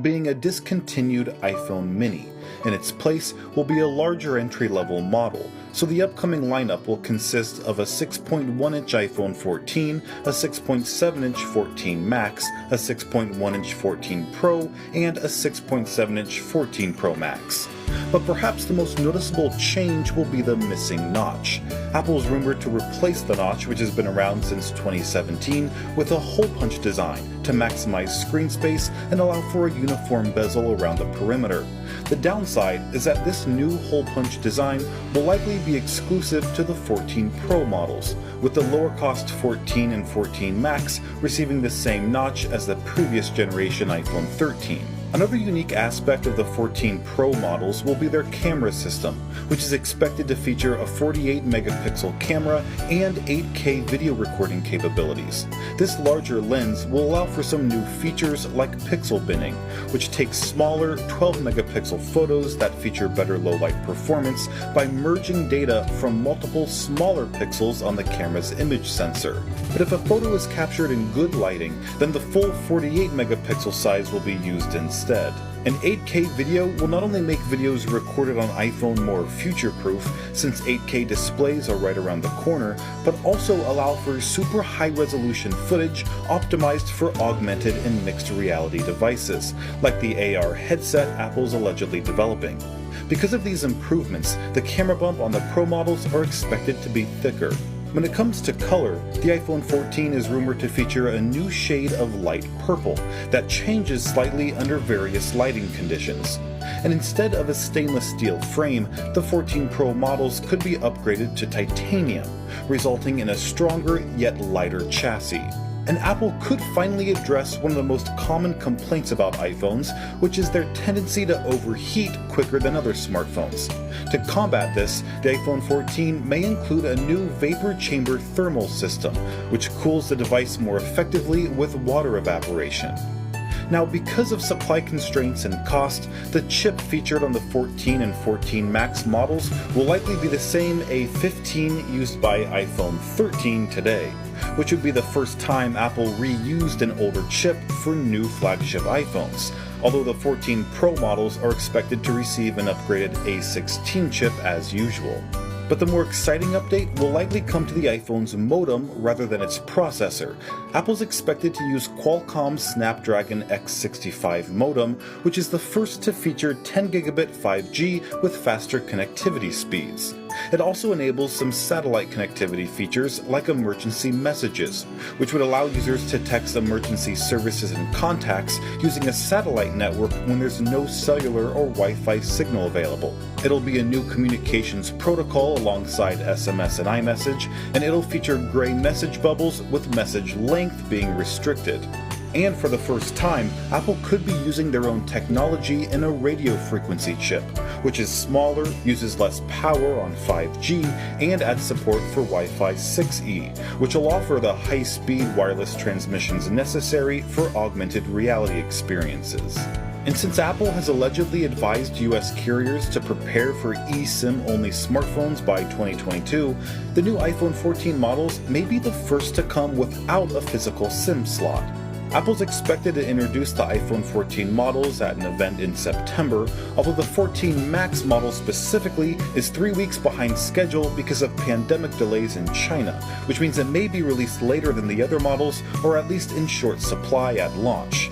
being a discontinued iPhone mini. In its place will be a larger entry-level model, so the upcoming lineup will consist of a 6.1-inch iPhone 14, a 6.7-inch 14 Max, a 6.1-inch 14 Pro, and a 6.7-inch 14 Pro Max. But perhaps the most noticeable change will be the missing notch. Apple is rumored to replace the notch, which has been around since 2017, with a hole punch design to maximize screen space and allow for a uniform bezel around the perimeter. The downside is that this new hole punch design will likely be exclusive to the 14 Pro models, with the lower cost 14 and 14 Max receiving the same notch as the previous generation iPhone 13. Another unique aspect of the 14 Pro models will be their camera system, which is expected to feature a 48-megapixel camera and 8K video recording capabilities. This larger lens will allow for some new features like pixel binning, which takes smaller 12-megapixel photos that feature better low-light performance by merging data from multiple smaller pixels on the camera's image sensor. But if a photo is captured in good lighting, then the full 48-megapixel size will be used instead. An 8K video will not only make videos recorded on iPhone more future-proof, since 8K displays are right around the corner, but also allow for super high-resolution footage optimized for augmented and mixed reality devices, like the AR headset Apple's allegedly developing. Because of these improvements, the camera bump on the Pro models are expected to be thicker. When it comes to color, the iPhone 14 is rumored to feature a new shade of light purple that changes slightly under various lighting conditions. And instead of a stainless steel frame, the 14 Pro models could be upgraded to titanium, resulting in a stronger yet lighter chassis. And Apple could finally address one of the most common complaints about iPhones, which is their tendency to overheat quicker than other smartphones. To combat this, the iPhone 14 may include a new vapor chamber thermal system, which cools the device more effectively with water evaporation. Now, because of supply constraints and cost, the chip featured on the 14 and 14 Max models will likely be the same A15 used by iPhone 13 today, which would be the first time Apple reused an older chip for new flagship iPhones, although the 14 Pro models are expected to receive an upgraded A16 chip as usual. But the more exciting update will likely come to the iPhone's modem rather than its processor. Apple's expected to use Qualcomm's Snapdragon X65 modem, which is the first to feature 10 gigabit 5G with faster connectivity speeds. It also enables some satellite connectivity features like emergency messages, which would allow users to text emergency services and contacts using a satellite network when there's no cellular or Wi-Fi signal available. It'll be a new communications protocol alongside SMS and iMessage, and it'll feature gray message bubbles with message length being restricted. And for the first time, Apple could be using their own technology in a radio frequency chip, which is smaller, uses less power on 5G, and adds support for Wi-Fi 6E, which will offer the high-speed wireless transmissions necessary for augmented reality experiences. And since Apple has allegedly advised US carriers to prepare for eSIM-only smartphones by 2022, the new iPhone 14 models may be the first to come without a physical SIM slot. Apple's expected to introduce the iPhone 14 models at an event in September, although the 14 Max model specifically is 3 weeks behind schedule because of pandemic delays in China, which means it may be released later than the other models, or at least in short supply at launch.